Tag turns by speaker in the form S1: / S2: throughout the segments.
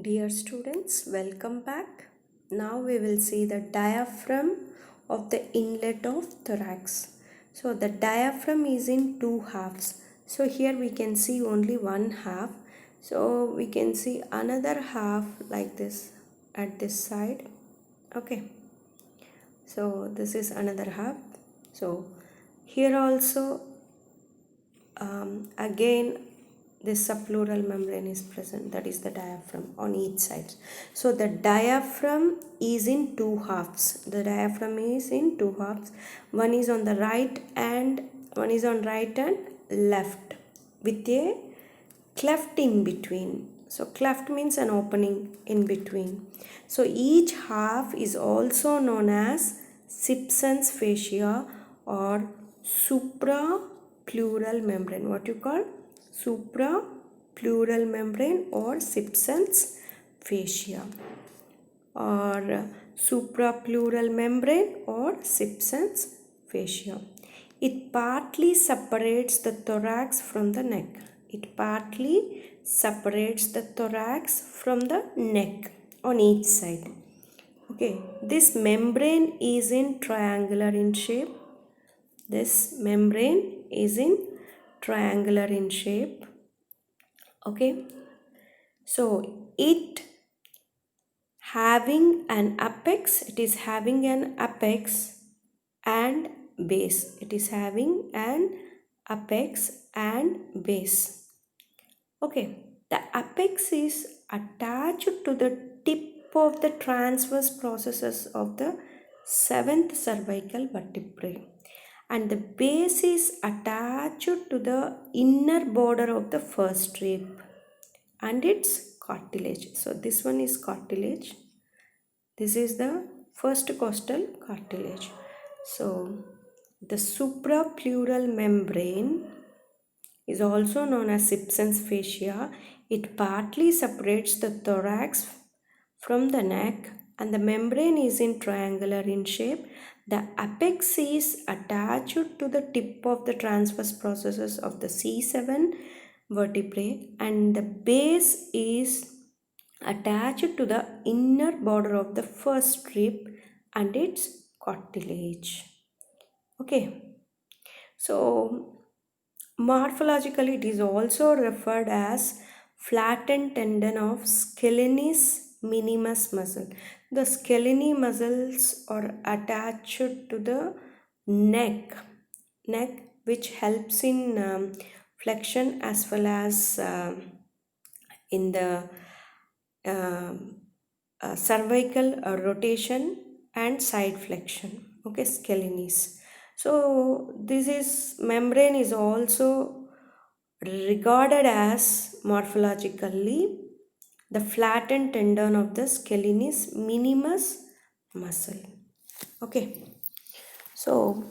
S1: Dear students, welcome back. Now we will see the diaphragm of the inlet of thorax. So the diaphragm is in two halves. So here we can see only one half. So we can see another half like this at this side. Okay. So this is another half. So here also again this subpleural membrane is present, that is the diaphragm on each side. So the diaphragm is in two halves. The diaphragm is in two halves. One is on the right and one is on right and left with a cleft in between. So cleft means an opening in between. So each half is also known as Simpson's fascia or suprapleural membrane. What you call? Suprapleural membrane or Simpson's fascia or suprapleural membrane or Simpson's fascia. It partly separates the thorax from the neck. It partly separates the thorax from the neck on each side. Okay, this membrane is in triangular in shape. This membrane is in triangular in shape. Okay, so it having an apex, it is having an apex and base. It is having an apex and base. Okay, the apex is attached to the tip of the transverse processes of the seventh cervical vertebrae, and the base is attached to the inner border of the first rib and its cartilage. So this one is cartilage. This is the first costal cartilage. So the suprapleural membrane is also known as Simpson's fascia. It partly separates the thorax from the neck and the membrane is in triangular in shape. The apex is attached to the tip of the transverse processes of the C7 vertebrae and the base is attached to the inner border of the first rib and its cartilage. Okay, so morphologically, it is also referred as flattened tendon of scalenus minimus muscle. The scalene muscles are attached to the neck, which helps in flexion as well as in the cervical rotation and side flexion. Okay, scalenus. So this is membrane is also regarded as morphologically the flattened tendon of the scalenus minimus muscle. Okay, so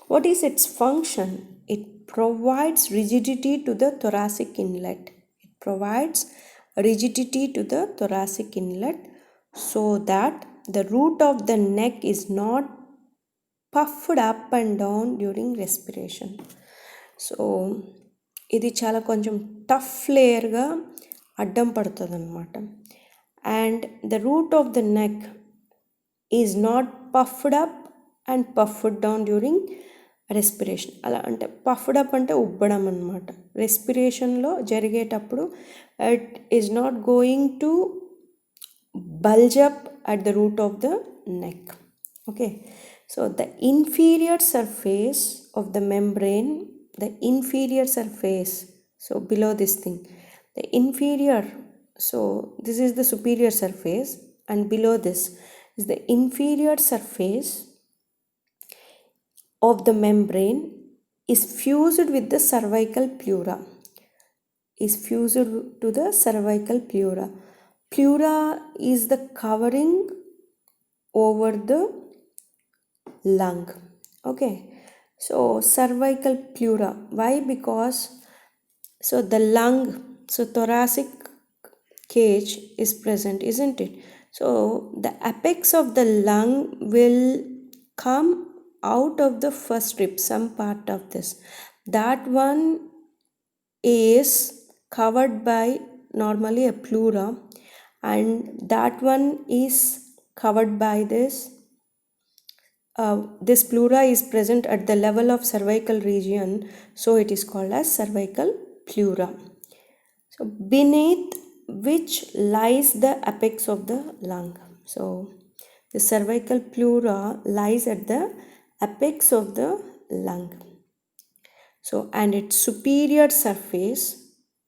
S1: what is its function? It provides rigidity to the thoracic inlet. It provides rigidity to the thoracic inlet so that the root of the neck is not puffed up and down during respiration. So ఇది చాలా కొంచెం tough లేయర్గా అడ్డం పడుతుంది అనమాట. And the root of the neck is not puffed up and puffed down during respiration. అలా అంటే puffed up అంటే ఉబ్బడం అనమాట. రెస్పిరేషన్లో జరిగేటప్పుడు it is not going to bulge up at the root of the neck. Okay, so the inferior surface of the membrane, the inferior surface, so below this thing, the inferior, so this is the superior surface and below this is the inferior surface of the membrane is fused with the cervical pleura, is fused to the cervical pleura. Pleura is the covering over the lung. Okay, so cervical pleura. Why? Because so the lung, so thoracic cage is present, isn't it? So the apex of the lung will come out of the first rib, some part of this. That one is covered by normally a pleura, and that one is covered by this pleura is present at the level of cervical region, so it is called as cervical pleura. So beneath which lies the apex of the lung. So the cervical pleura lies at the apex of the lung. So and its superior surface,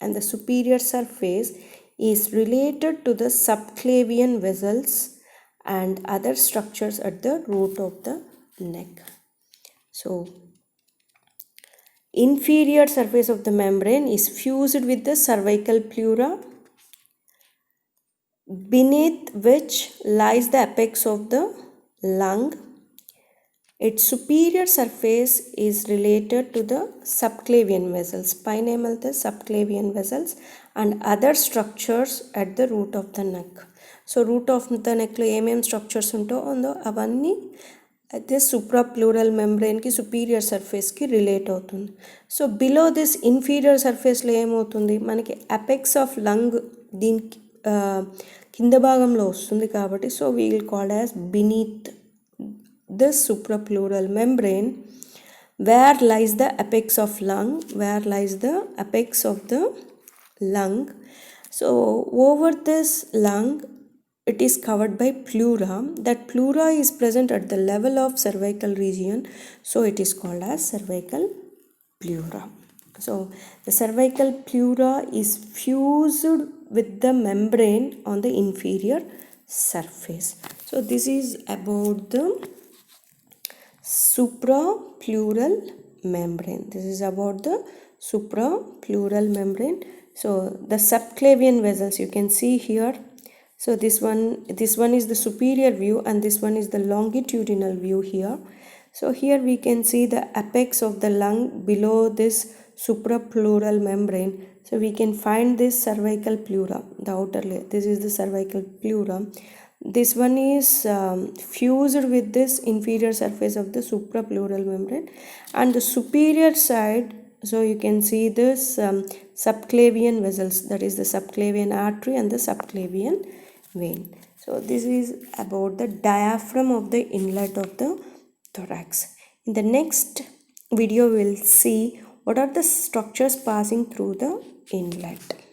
S1: and the superior surface is related to the subclavian vessels and other structures at the root of the neck. So inferior surface of the membrane is fused with the cervical pleura, beneath which lies the apex of the lung. Its superior surface is related to the subclavian vessels, spinal the subclavian vessels and other structures at the root of the neck. So root of the neck lo em structures unto ondo avanni the suprapleural membrane ki superior surface ki relate avutundi. So below this inferior surface lo em avutundi manaki apex of lung din kinda bhagamlo vastundi kabatti, so we will call as beneath the suprapleural membrane, where lies the apex of lung, where lies the apex of the lung. So over this lung it is covered by pleura. That pleura is present at the level of cervical region, so it is called as cervical pleura. So the cervical pleura is fused with the membrane on the inferior surface. So this is about the suprapleural membrane. This is about the suprapleural membrane. So the subclavian vessels you can see here. So this one is the superior view and this one is the longitudinal view here. So here we can see the apex of the lung below this suprapleural membrane. So we can find this cervical pleura, the outer layer. This is the cervical pleura. This one is fused with this inferior surface of the suprapleural membrane, and the superior side, so you can see this subclavian vessels, that is the subclavian artery and the subclavian vein. So this is about the diaphragm of the inlet of the thorax. In the next video we will see what are the structures passing through the inlet.